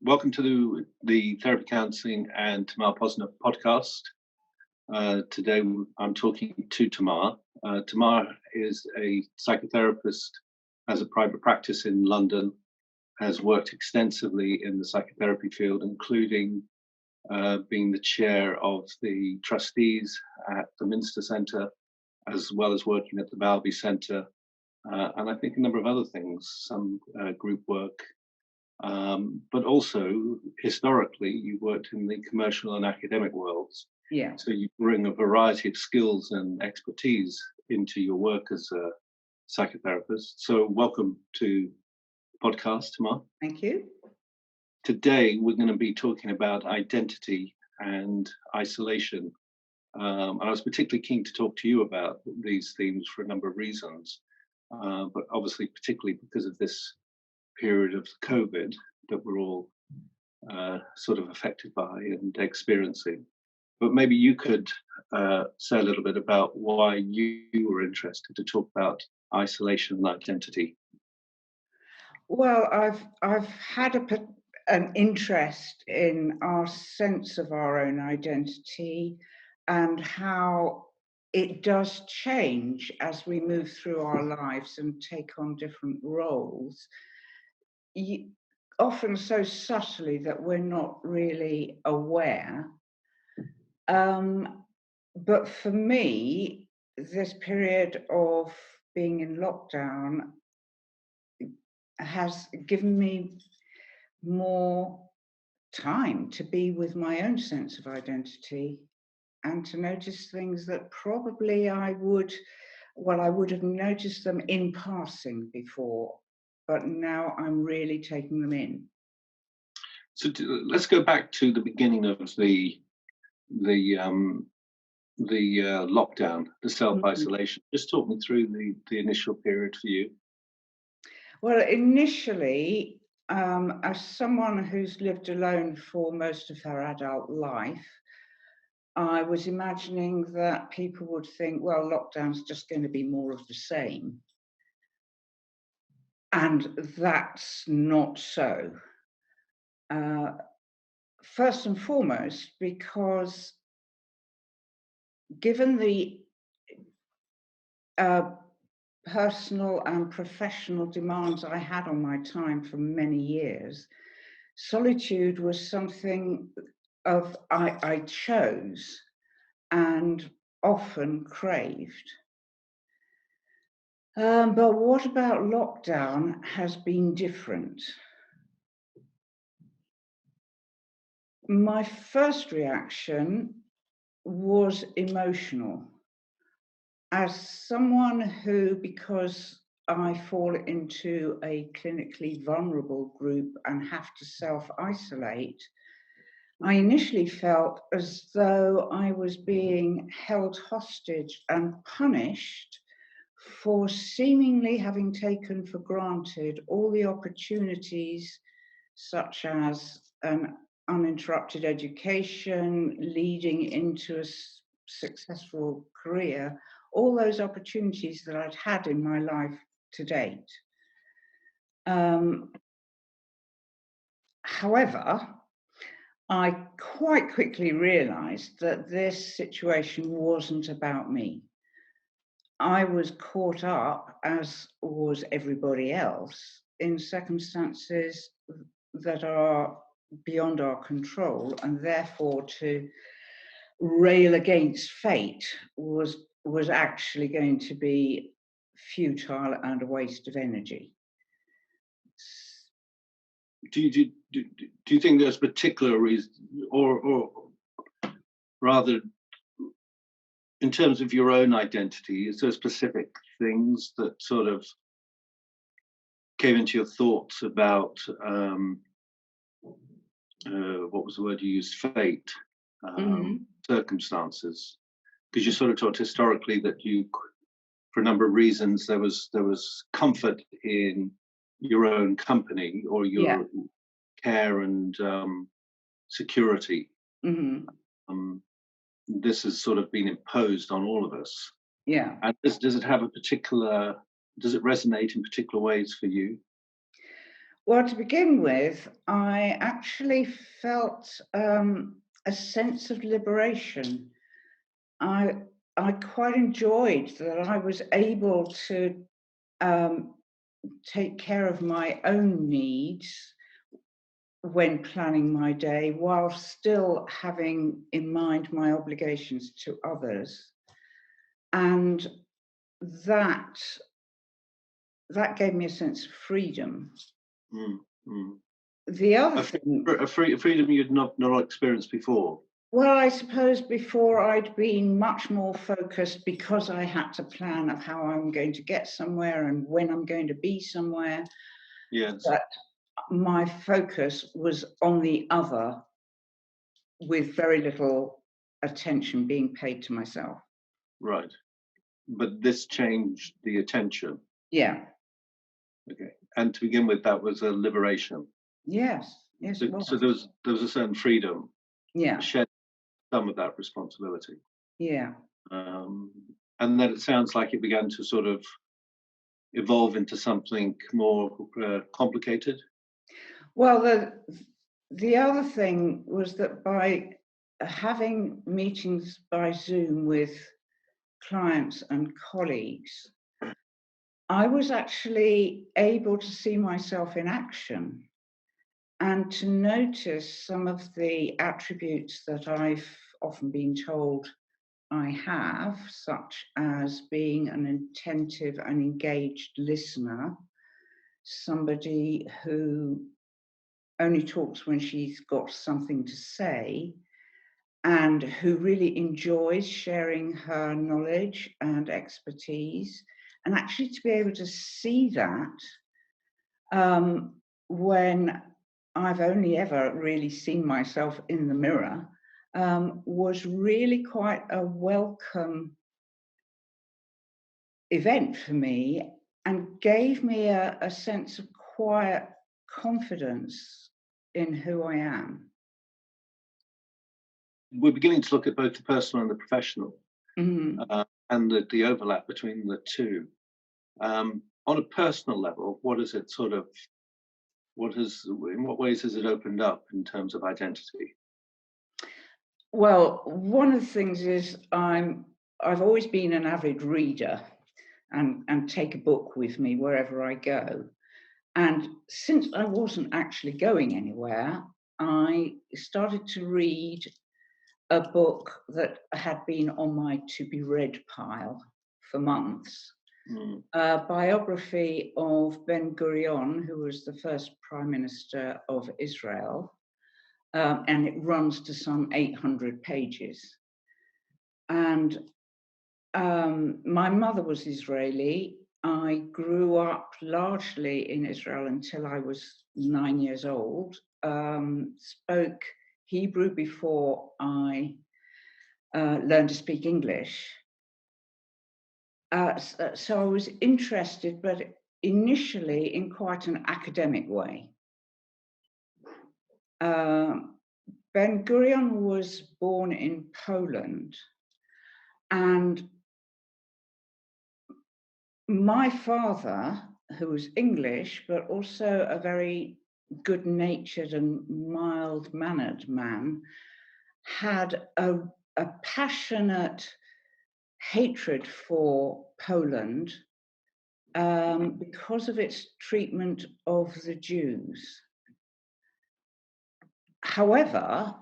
Welcome to the Therapy Counselling and Tamar Posner podcast. Today I'm talking to Tamar. Tamar is a psychotherapist, has a private practice in London, has worked extensively in the psychotherapy field, including being the chair of the trustees at the Minster Centre, as well as working at the Balby Centre, and I think a number of other things, some group work. But also, historically, you worked in the commercial and academic worlds. Yeah. So you bring a variety of skills and expertise into your work as a psychotherapist. So welcome to the podcast, Tamar. Thank you. Today, we're going to be talking about identity and isolation. And I was particularly keen to talk to you about these themes for a number of reasons, but obviously particularly because of this period of COVID that we're all sort of affected by and experiencing. But maybe you could say a little bit about why you were interested to talk about isolation and identity. Well, I've had an interest in our sense of our own identity and how it does change as we move through our lives and take on different roles. Often so subtly that we're not really aware. But for me, this period of being in lockdown has given me more time to be with my own sense of identity and to notice things that probably I would have noticed them in passing before, but now I'm really taking them in. So let's go back to the beginning of the lockdown, the self-isolation. Just talk me through the initial period for you. Well, initially, as someone who's lived alone for most of her adult life, I was imagining that people would think, well, lockdown's just going to be more of the same. And that's not so. First and foremost, because given the personal and professional demands I had on my time for many years, solitude was something I chose and often craved. But what about lockdown has been different? My first reaction was emotional. As someone who, because I fall into a clinically vulnerable group and have to self-isolate, I initially felt as though I was being held hostage and punished for seemingly having taken for granted all the opportunities, such as an uninterrupted education, leading into a successful career, all those opportunities that I'd had in my life to date. However, I quite quickly realized that this situation wasn't about me. I was caught up, as was everybody else, in circumstances that are beyond our control, and therefore to rail against fate was actually going to be futile and a waste of energy. Do you think there's particular reasons, or rather, in terms of your own identity, is there specific things that sort of came into your thoughts about what was the word you used? Fate, circumstances? Because you sort of talked historically that you, for a number of reasons, there was comfort in your own company or your care and security. This has sort of been imposed on all of us. Yeah. And does it resonate in particular ways for you? Well, to begin with, I actually felt a sense of liberation. I I quite enjoyed that I was able to um, take care of my own needs when planning my day, while still having in mind my obligations to others, and that that gave me a sense of freedom. Mm, mm. The other A, thing, a freedom you'd not experienced before. well, I suppose before I'd been much more focused because I had to plan of how I'm going to get somewhere and when I'm going to be somewhere, Yes, that my focus was on the other with very little attention being paid to myself. right. But this changed the attention. Yeah. Okay. And to begin with, that was a liberation. Yes. Yes, So, it so was. there was a certain freedom, Yeah. shed some of that responsibility. Yeah. Um, and then it sounds like it began to sort of evolve into something more complicated. Well, the other thing was that by having meetings by Zoom with clients and colleagues, I was actually able to see myself in action and to notice some of the attributes that I've often been told I have, such as being an attentive and engaged listener, somebody who only talks when she's got something to say, and who really enjoys sharing her knowledge and expertise. And actually, to be able to see that when I've only ever really seen myself in the mirror was really quite a welcome event for me and gave me a sense of quiet confidence in who I am. We're beginning to look at both the personal and the professional, Mhm. and the overlap between the two. On a personal level, what is it sort of? In what ways has it opened up in terms of identity? Well, one of the things is I've always been an avid reader and take a book with me wherever I go. And since I wasn't actually going anywhere, I started to read a book that had been on my to be read pile for months. Mm, A biography of Ben Gurion, who was the first Prime Minister of Israel, and it runs to some 800 pages. And my mother was Israeli. I grew up largely in Israel until I was 9 years old. Spoke Hebrew before I learned to speak English. So I was interested, but initially in quite an academic way. Um, Ben Gurion was born in Poland, and my father, who was English, but also a very good natured and mild mannered man, had a passionate hatred for Poland because of its treatment of the Jews. However,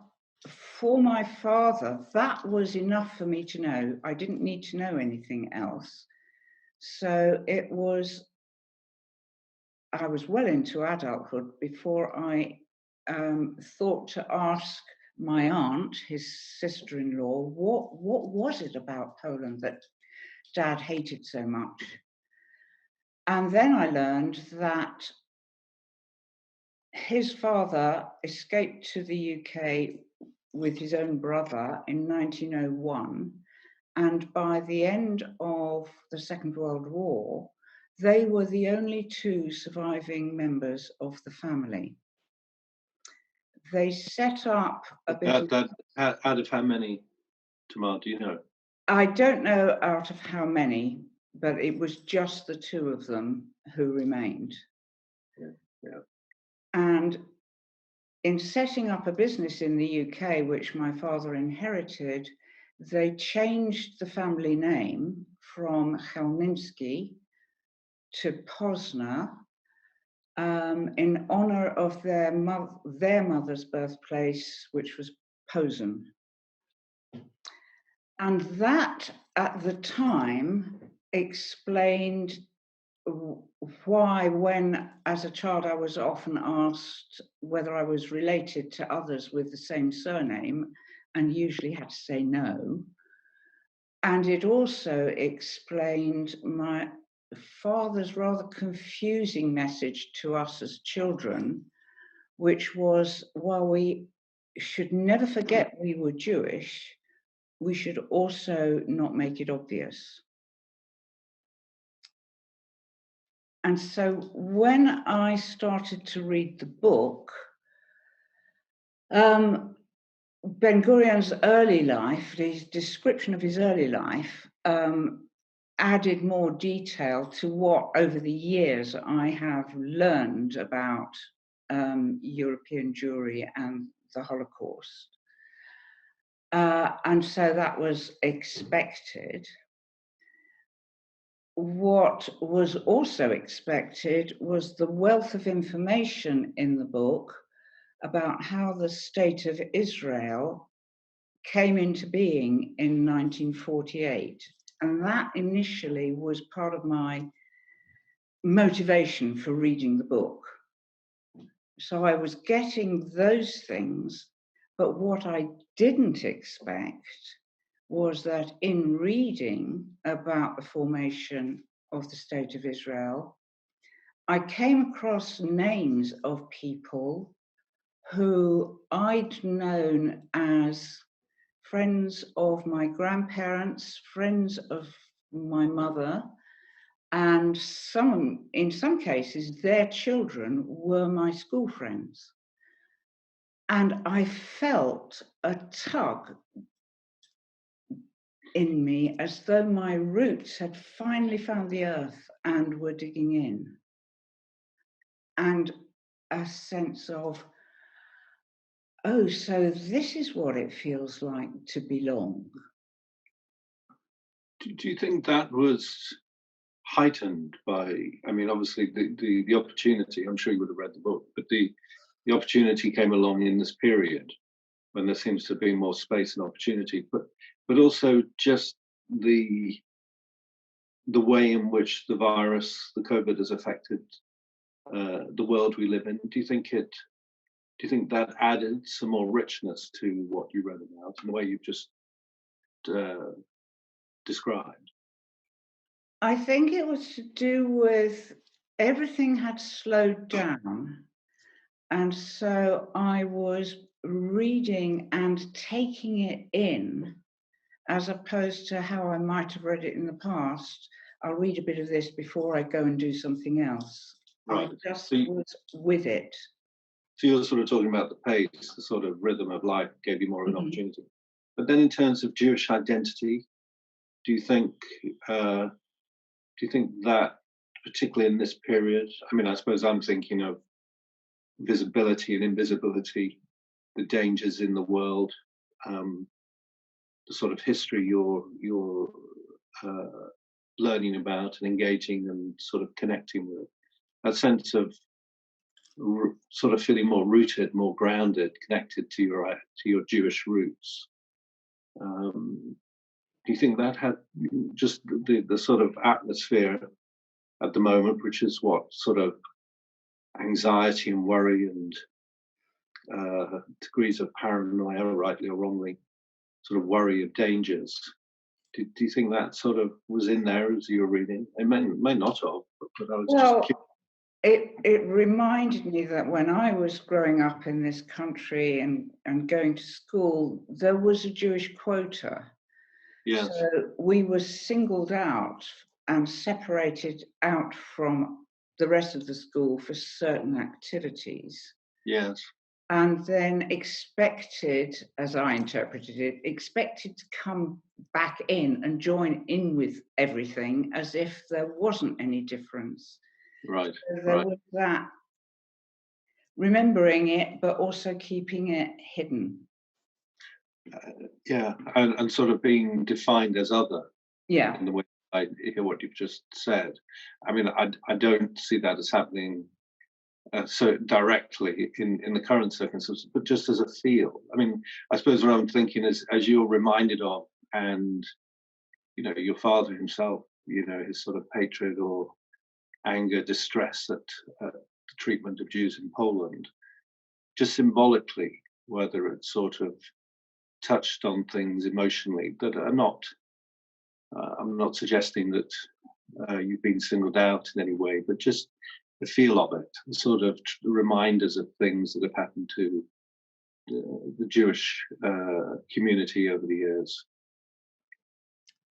for my father, that was enough for me to know. I didn't need to know anything else. So I was well into adulthood before I thought to ask my aunt, his sister-in-law, what was it about Poland that Dad hated so much? And then I learned that his father escaped to the UK with his own brother in 1901, and by the end of the Second World War, they were the only two surviving members of the family. They set up a business. Out of how many, Tamar? Do you know? I don't know out of how many, but it was just the two of them who remained. Yeah, yeah. And in setting up a business in the UK, which my father inherited, they changed the family name from Chelminsky to Posner in honor of their mother's birthplace, which was Posen. And that, at the time, explained why, when as a child I was often asked whether I was related to others with the same surname, and usually had to say no. And it also explained my father's rather confusing message to us as children, which was, while we should never forget we were Jewish, we should also not make it obvious. And so when I started to read the book, Ben-Gurion's early life, his description of his early life, added more detail to what, over the years, I have learned about European Jewry and the Holocaust. And so that was expected. What was also expected was the wealth of information in the book about how the State of Israel came into being in 1948. And that initially was part of my motivation for reading the book. So I was getting those things, but what I didn't expect was that in reading about the formation of the State of Israel, I came across names of people who I'd known as friends of my grandparents, friends of my mother, and in some cases, their children were my school friends. And I felt a tug in me as though my roots had finally found the earth and were digging in. And a sense of, oh, so this is what it feels like to belong. Do you think that was heightened by, I mean, obviously the opportunity, I'm sure you would have read the book, but the opportunity came along in this period when there seems to be more space and opportunity, but also just the way in which the virus, the COVID, has affected the world we live in. Do you think that added some more richness to what you read about in the way you've just described? I think it was to do with everything had slowed down. And so I was reading and taking it in, as opposed to how I might have read it in the past. I'll read a bit of this before I go and do something else. Right. I just was with it. So you're sort of talking about the pace, the sort of rhythm of life gave you more of an opportunity. But then in terms of Jewish identity, do you think that, particularly in this period, I mean, I suppose I'm thinking of visibility and invisibility, the dangers in the world, the sort of history you're learning about and engaging and sort of connecting with, that sense of sort of feeling more rooted, more grounded, connected to your Jewish roots. Do you think that had just the sort of atmosphere at the moment, which is what sort of anxiety and worry and degrees of paranoia, rightly or wrongly, sort of worry of dangers? Do you think that sort of was in there as you were reading? It may not have, but I was just curious. It reminded me that when I was growing up in this country and going to school, there was a Jewish quota. Yes. So we were singled out and separated out from the rest of the school for certain activities. Yes. And then expected, as I interpreted it, expected to come back in and join in with everything as if there wasn't any difference. Right. So there was that. remembering it, but also keeping it hidden. Yeah, and sort of being defined as other Yeah. in the way I hear what you've just said. I mean, I don't see that as happening so directly in the current circumstances, but just as a feel. I mean, I suppose what I'm thinking is, as you're reminded of, and your father himself, his sort of hatred or anger, distress at the treatment of Jews in Poland, just symbolically, whether it's sort of touched on things emotionally that are not. I'm not suggesting that you've been singled out in any way, but just the feel of it, the sort of reminders of things that have happened to the Jewish community over the years.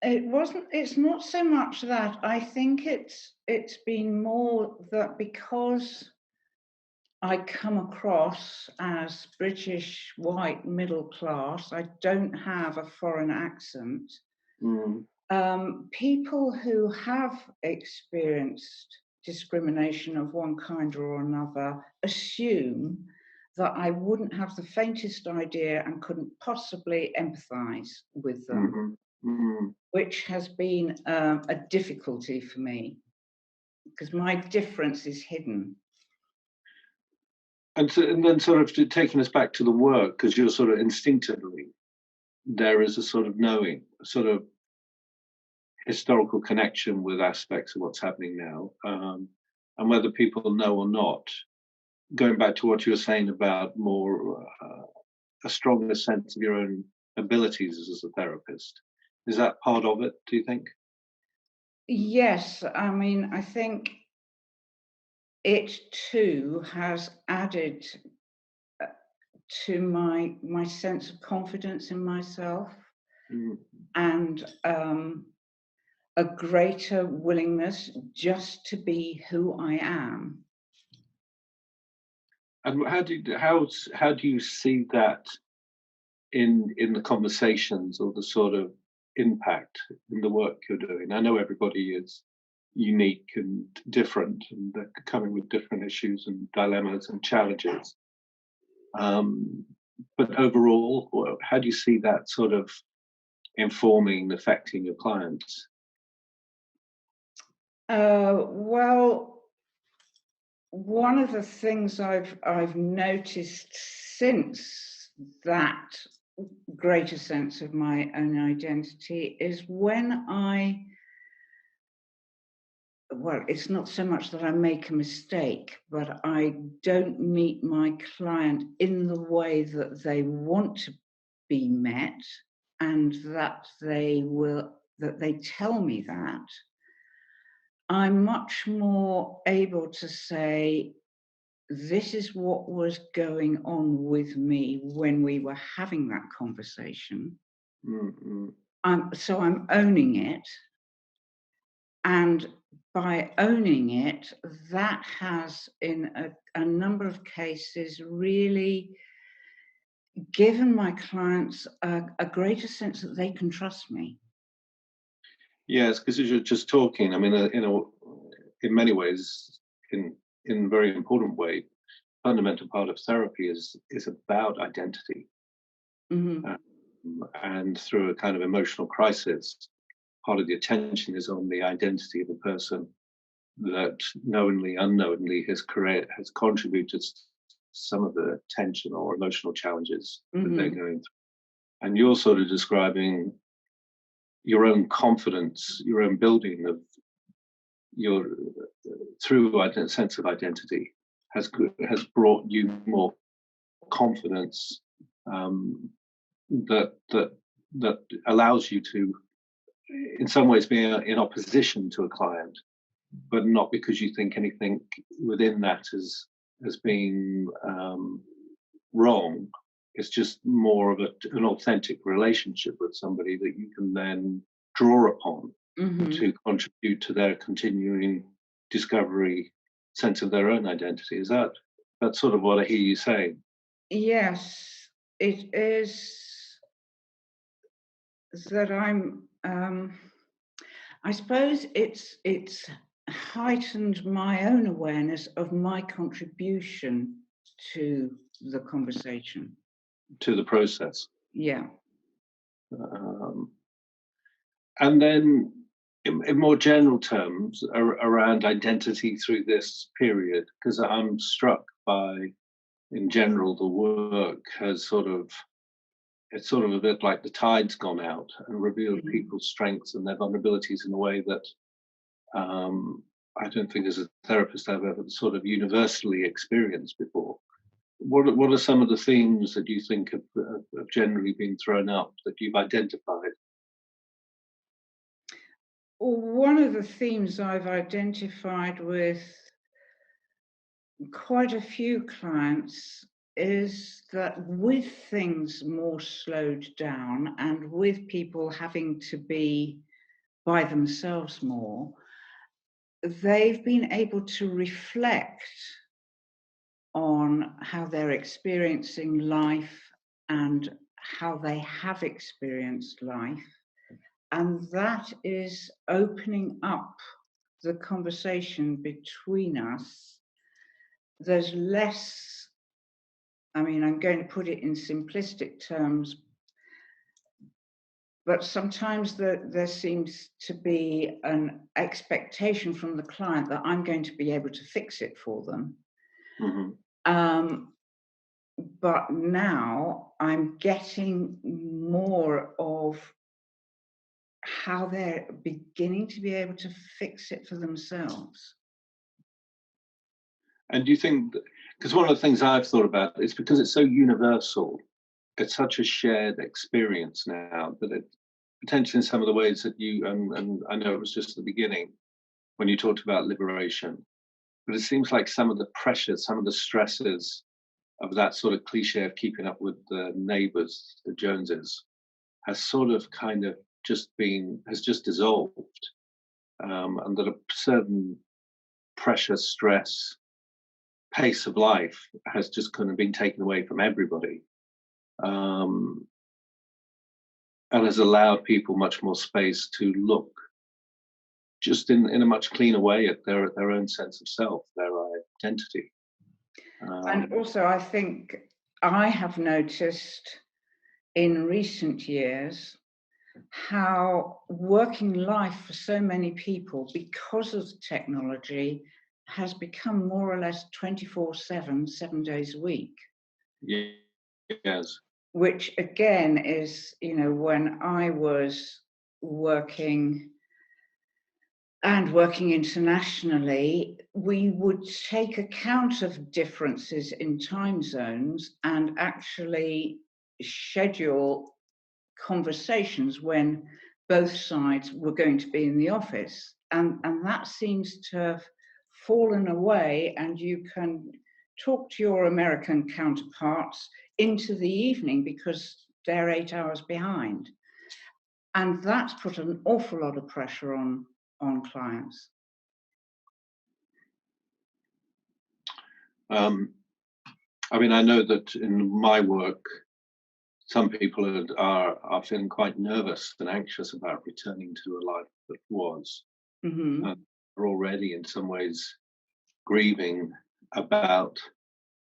It's not so much that. I think it's been more that because I come across as British, white, middle class, I don't have a foreign accent. Mm. People who have experienced discrimination of one kind or another assume that I wouldn't have the faintest idea and couldn't possibly empathize with them, which has been a difficulty for me because my difference is hidden. And then sort of taking us back to the work, because you're sort of instinctively, there is a sort of knowing, a sort of historical connection with aspects of what's happening now, and whether people know or not, going back to what you were saying about more a stronger sense of your own abilities as a therapist, is that part of it, do you think? Yes, I mean, I think it too has added to my sense of confidence in myself and a greater willingness just to be who I am. And how do you see that in the conversations or the sort of impact in the work you're doing? I know everybody is unique and different, and they're coming with different issues and dilemmas and challenges. But overall, how do you see that sort of informing and affecting your clients? Well, one of the things I've noticed since that greater sense of my own identity is when it's not so much that I make a mistake, but I don't meet my client in the way that they want to be met, and that they tell me that, I'm much more able to say, this is what was going on with me when we were having that conversation. So I'm owning it. And by owning it, that has, in a number of cases, really given my clients a greater sense that they can trust me. Yes, because as you're just talking, I mean, in many ways, in a very important way, fundamental part of therapy is about identity. And through a kind of emotional crisis, part of the attention is on the identity of the person that knowingly, unknowingly has contributed to some of the tension or emotional challenges that they're going through. And you're sort of describing your own confidence, your own building of your through a sense of identity has brought you more confidence, that allows you to, in some ways, be in opposition to a client, but not because you think anything within that as being wrong. It's just more of an authentic relationship with somebody that you can then draw upon to contribute to their continuing discovery, sense of their own identity. Is that's sort of what I hear you saying? Yes, it is that I suppose it's heightened my own awareness of my contribution to the conversation. To the process. Yeah. And then in more general terms around identity through this period, because I'm struck by, in general, the work has it's sort of a bit like the tide's gone out and revealed Mhm. people's strengths and their vulnerabilities in a way that I don't think as a therapist I've ever sort of universally experienced before. What are some of the themes that you think have generally been thrown up that you've identified? One of the themes I've identified with quite a few clients is that with things more slowed down and with people having to be by themselves more, they've been able to reflect on how they're experiencing life and how they have experienced life. And that is opening up the conversation between us. There's less, I mean, I'm going to put it in simplistic terms, but sometimes there seems to be an expectation from the client that I'm going to be able to fix it for them. Mm-hmm. But now I'm getting more of how they're beginning to be able to fix it for themselves. And do you think, because one of the things I've thought about is because it's so universal, it's such a shared experience now that it potentially in some of the ways that you, and I know it was just the beginning when you talked about liberation, but it seems like some of the pressures, some of the stresses of that sort of cliche of keeping up with the neighbors, the Joneses, has sort of kind of has just dissolved. And that a certain pressure, stress, pace of life has just kind of been taken away from everybody, and has allowed people much more space to look just in a much cleaner way at their own sense of self, their identity. And also, I think I have noticed in recent years how working life for so many people, because of technology, has become more or less 24/7, 7 days a week. Yes. Which again is, when I was working internationally, we would take account of differences in time zones and actually schedule conversations when both sides were going to be in the office. And that seems to have fallen away, and you can talk to your American counterparts into the evening because they're 8 hours behind. And that's put an awful lot of pressure on clients. I mean, I know that in my work, some people are feeling quite nervous and anxious about returning to a life that was. Mm-hmm. Are already in some ways grieving about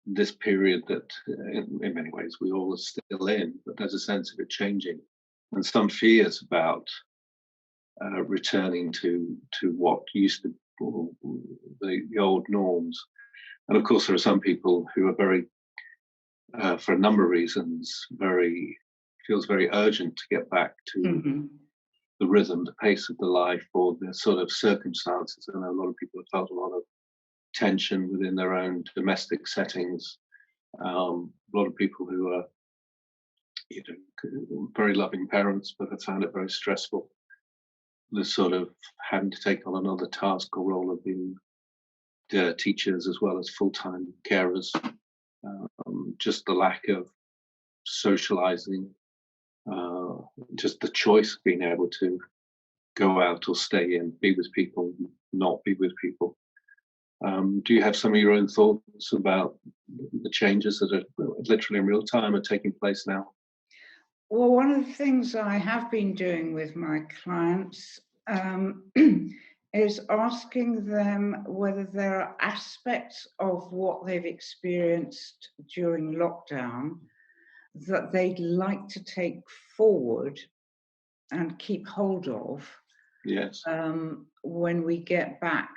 this period that in many ways we all are still in, but there's a sense of it changing and some fears about returning to what used to the old norms. And of course, there are some people who are very, for a number of reasons, feels very urgent to get back to Mm-hmm. the rhythm, the pace of the life, or the sort of circumstances. I know a lot of people have felt a lot of tension within their own domestic settings. A lot of people who are, very loving parents, but have found it very stressful. The sort of having to take on another task or role of being teachers as well as full-time carers. Just the lack of socializing, just the choice of being able to go out or stay in, be with people, not be with people. Do you have some of your own thoughts about the changes that are literally in real time are taking place now? Well, one of the things I have been doing with my clients is asking them whether there are aspects of what they've experienced during lockdown that they'd like to take forward and keep hold of Yes. when we get back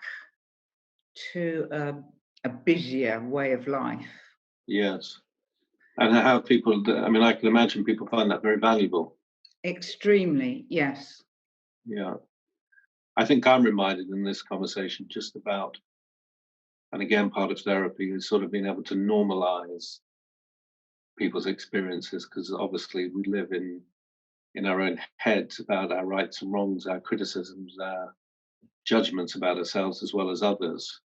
to a busier way of life. Yes. And how people, I mean, I can imagine people find that very valuable. Extremely, yes. Yeah. I think I'm reminded in this conversation just about, and again, part of therapy is sort of being able to normalize people's experiences, because obviously we live in our own heads about our rights and wrongs, our criticisms, our judgments about ourselves as well as others,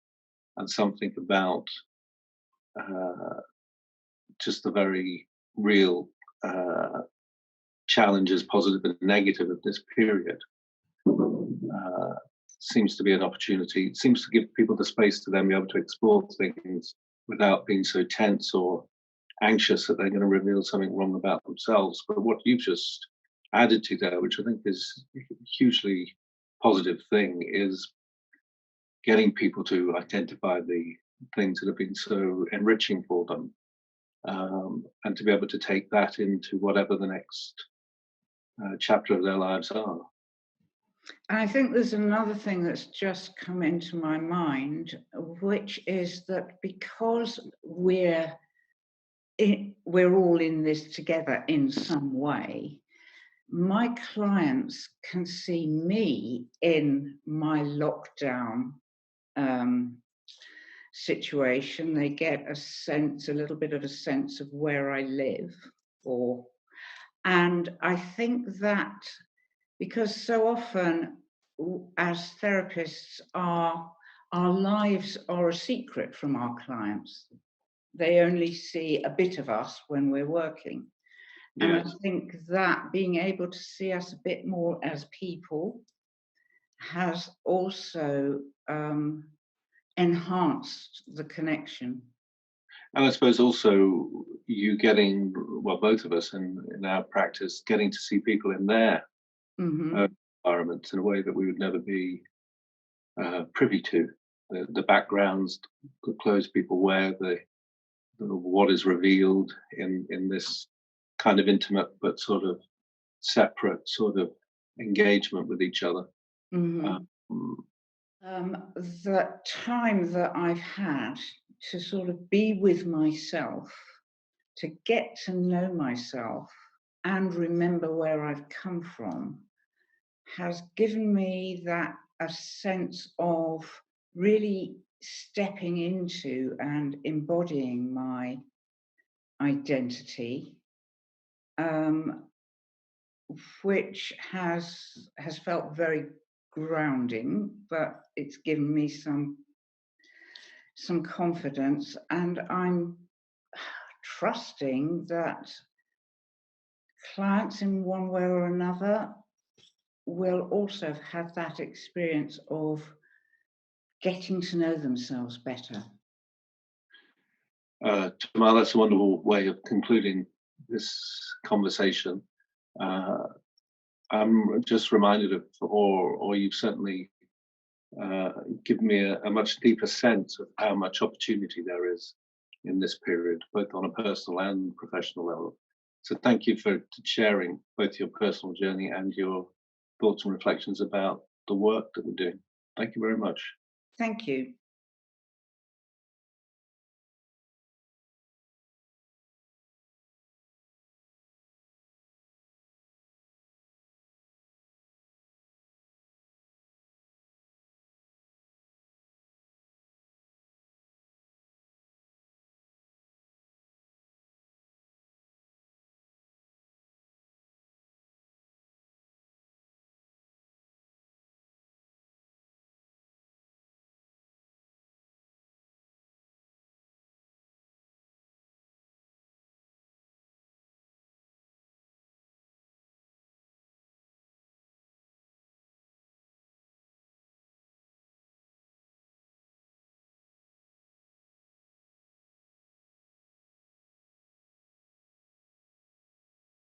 and something about uh, just the very real challenges, positive and negative, of this period. Uh, seems to be an opportunity. It seems to give people the space to then be able to explore things without being so tense or anxious that they're going to reveal something wrong about themselves. But what you've just added to there, which I think is a hugely positive thing, is getting people to identify the things that have been so enriching for them, and to be able to take that into whatever the next chapter of their lives are. And I think there's another thing that's just come into my mind, which is that because we're all in this together in some way, my clients can see me in my lockdown situation. They get a little bit of a sense of where I live, and I think that because so often as therapists our lives are a secret from our clients. They only see a bit of us when we're working. And I Yes. think that being able to see us a bit more as people has also enhanced the connection. And I suppose also you getting, well, both of us in our practice, getting to see people in their Mm-hmm. environments in a way that we would never be privy to. The backgrounds, the clothes people wear, what is revealed in this kind of intimate but sort of separate sort of engagement with each other. Mm-hmm. Um, The time that I've had to sort of be with myself, to get to know myself and remember where I've come from, has given me that a sense of really stepping into and embodying my identity, um, which has felt very grounding, but it's given me some confidence, and I'm trusting that clients in one way or another will also have had that experience of getting to know themselves better. Tamar, that's a wonderful way of concluding this conversation. I'm just reminded of, or you've certainly given me a much deeper sense of how much opportunity there is in this period, both on a personal and professional level. So thank you for sharing both your personal journey and your thoughts and reflections about the work that we're doing. Thank you very much. Thank you.